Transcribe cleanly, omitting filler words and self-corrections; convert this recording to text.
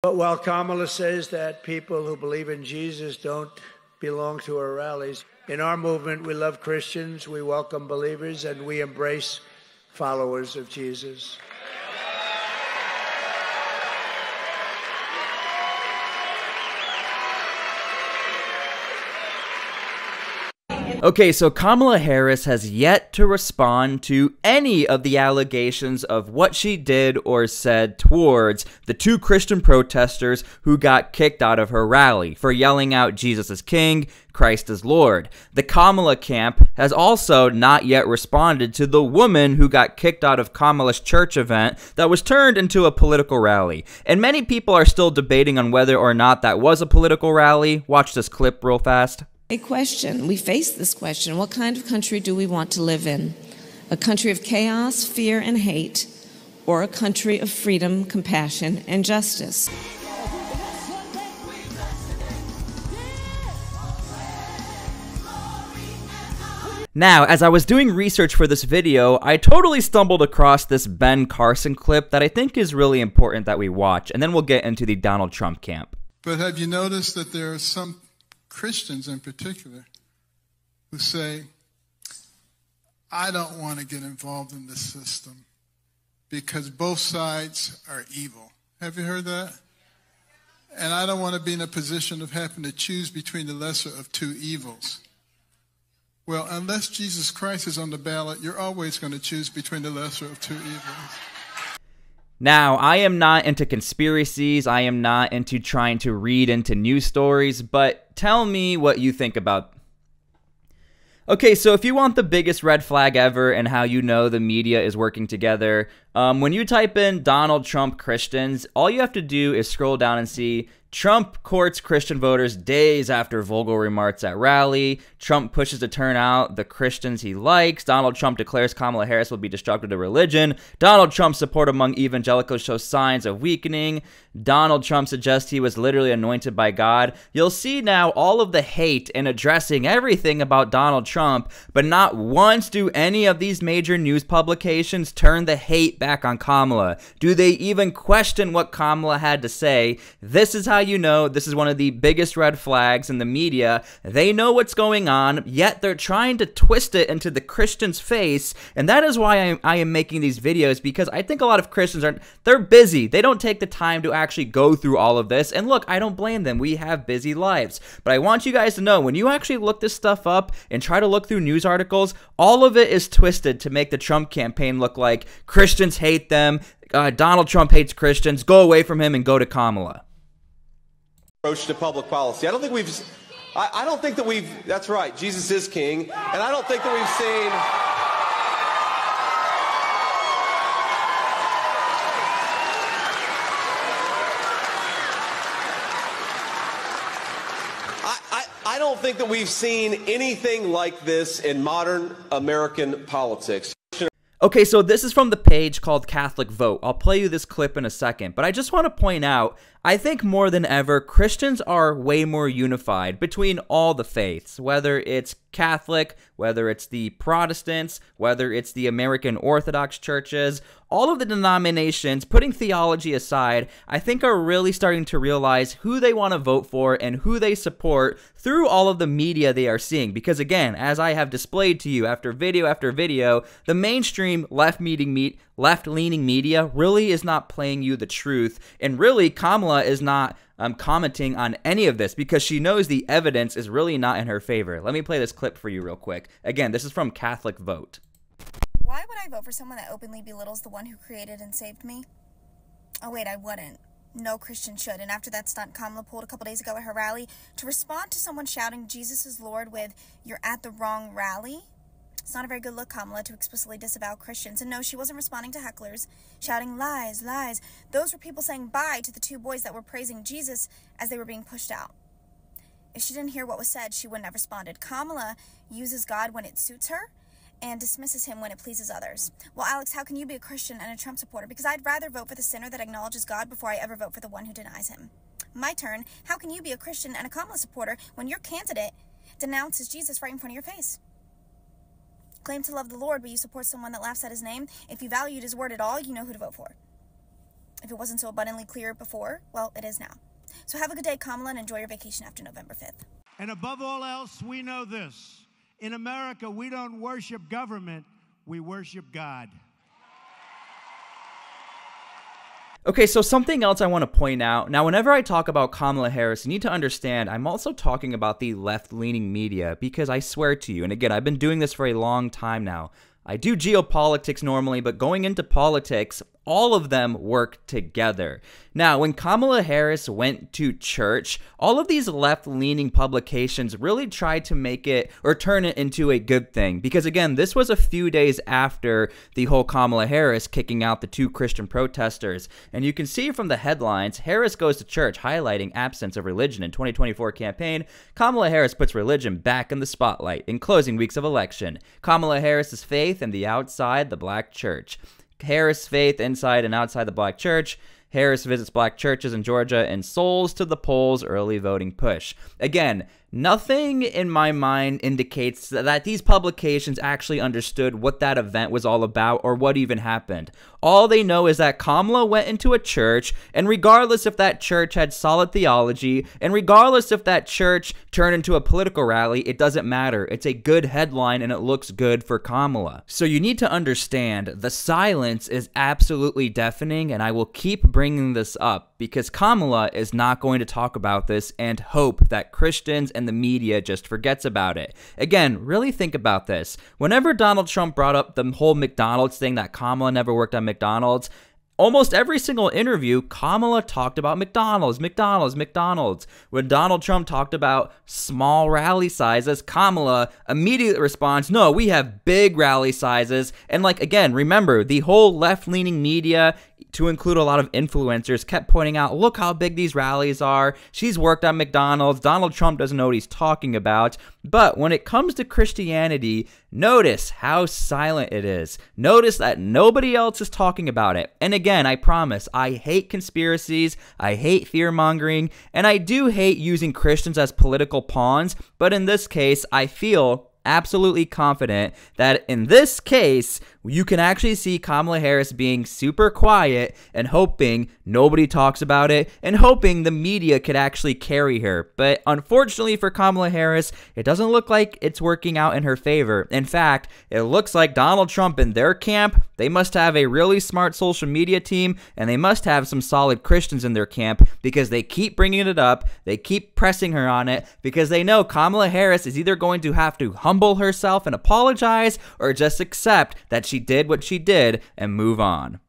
But while Kamala says that people who believe in Jesus don't belong to her rallies, in our movement, we love Christians, we welcome believers, and we embrace followers of Jesus. Okay, so Kamala Harris has yet to respond to any of the allegations of what she did or said towards the two Christian protesters who got kicked out of her rally for yelling out Jesus is King, Christ is Lord. The Kamala camp has also not yet responded to the woman who got kicked out of Kamala's church event that was turned into a political rally. And many people are still debating on whether or not that was a political rally. Watch this clip real fast. A question. We face this question. What kind of country do we want to live in? A country of chaos, fear, and hate, or a country of freedom, compassion, and justice? Now, as I was doing research for this video, I totally stumbled across this Ben Carson clip that I think is really important that we watch, and then we'll get into the Donald Trump camp. But have you noticed that there are some Christians in particular who say, I don't want to get involved in this system because both sides are evil. Have you heard that? And I don't want to be in a position of having to choose between the lesser of two evils. Well, unless Jesus Christ is on the ballot, you're always going to choose between the lesser of two evils. Now, I am not into conspiracies, I am not into trying to read into news stories, but tell me what you think about. Okay, so if you want the biggest red flag ever and how you know the media is working together, when you type in Donald Trump Christians, all you have to do is scroll down and see Trump courts Christian voters days after Vogel remarks at rally. Trump pushes to turn out the Christians he likes. Donald Trump declares Kamala Harris will be destructive to religion. Donald Trump's support among evangelicals shows signs of weakening. Donald Trump suggests he was literally anointed by God. You'll see now all of the hate in addressing everything about Donald Trump, but not once do any of these major news publications turn the hate back on Kamala. Do they even question what Kamala had to say? This is how you know this is one of the biggest red flags in the media. They know what's going on, yet they're trying to twist it into the Christian's face, and that is why I am making these videos, because I think a lot of Christians they're busy. They don't take the time to actually go through all of this, and look, I don't blame them. We have busy lives, but I want you guys to know, when you actually look this stuff up and try to look through news articles, all of it is twisted to make the Trump campaign look like Christians hate them, Donald Trump hates Christians, go away from him and go to Kamala. Approach to public policy. I don't think that we've, that's right, Jesus is king, and I don't think that we've seen, I don't think that we've seen anything like this in modern American politics. Okay, so this is from the page called Catholic Vote. I'll play you this clip in a second, but I just want to point out, I think more than ever, Christians are way more unified between all the faiths, whether it's Catholic, whether it's the Protestants, whether it's the American Orthodox churches, all of the denominations, putting theology aside, I think are really starting to realize who they want to vote for and who they support through all of the media they are seeing. Because again, as I have displayed to you after video, the mainstream left-leaning media really is not playing you the truth, and really Kamala is not commenting on any of this because she knows the evidence is really not in her favor. Let me play this clip for you real quick. Again, this is from Catholic Vote. Why would I vote for someone that openly belittles the one who created and saved me? Oh wait, I wouldn't. No Christian should. And after that stunt Kamala pulled a couple days ago at her rally, to respond to someone shouting Jesus is Lord with, "You're at the wrong rally," it's not a very good look, Kamala, to explicitly disavow Christians. And no, she wasn't responding to hecklers shouting lies, lies. Those were people saying bye to the two boys that were praising Jesus as they were being pushed out. If she didn't hear what was said, she wouldn't have responded. Kamala uses God when it suits her and dismisses him when it pleases others. Well, Alex, how can you be a Christian and a Trump supporter? Because I'd rather vote for the sinner that acknowledges God before I ever vote for the one who denies him. My turn, how can you be a Christian and a Kamala supporter when your candidate denounces Jesus right in front of your face? Claim to love the Lord, but you support someone that laughs at his name? If you valued his word at all, you know who to vote for. If it wasn't so abundantly clear before, well, it is now. So have a good day, Kamala, and enjoy your vacation after November 5th. And above all else, we know this. In America, we don't worship government, we worship God. Okay, so something else I want to point out. Now, whenever I talk about Kamala Harris, you need to understand I'm also talking about the left-leaning media, because I swear to you, and again, I've been doing this for a long time now. I do geopolitics normally, but going into politics, all of them work together. Now, when Kamala Harris went to church, all of these left-leaning publications really tried to make it or turn it into a good thing. Because again, this was a few days after the whole Kamala Harris kicking out the 2 Christian protesters. And you can see from the headlines, Harris goes to church highlighting absence of religion in 2024 campaign. Kamala Harris puts religion back in the spotlight in closing weeks of election. Kamala Harris's faith and the outside the black church. Harris' faith inside and outside the black church. Harris visits black churches in Georgia and souls to the polls early voting push. Again, nothing in my mind indicates that these publications actually understood what that event was all about or what even happened. All they know is that Kamala went into a church, and regardless if that church had solid theology, and regardless if that church turned into a political rally, it doesn't matter. It's a good headline and it looks good for Kamala. So you need to understand, the silence is absolutely deafening, and I will keep bringing this up because Kamala is not going to talk about this and hope that Christians and the media just forgets about it. Again, really think about this. Whenever Donald Trump brought up the whole McDonald's thing, that Kamala never worked on McDonald's, almost every single interview, Kamala talked about McDonald's. When Donald Trump talked about small rally sizes, Kamala immediately responds, no, we have big rally sizes. And like, again, remember, the whole left-leaning media, to include a lot of influencers, kept pointing out, look how big these rallies are. She's worked on McDonald's. Donald Trump doesn't know what he's talking about. But when it comes to Christianity, notice how silent it is. Notice that nobody else is talking about it. And again, I promise, I hate conspiracies, I hate fear-mongering, and I do hate using Christians as political pawns, but in this case, I feel absolutely confident that in this case, you can actually see Kamala Harris being super quiet and hoping nobody talks about it and hoping the media could actually carry her. But unfortunately for Kamala Harris, it doesn't look like it's working out in her favor. In fact, it looks like Donald Trump and their camp, they must have a really smart social media team and they must have some solid Christians in their camp because they keep bringing it up, they keep pressing her on it because they know Kamala Harris is either going to have to humble herself and apologize or just accept that she did what she did and move on.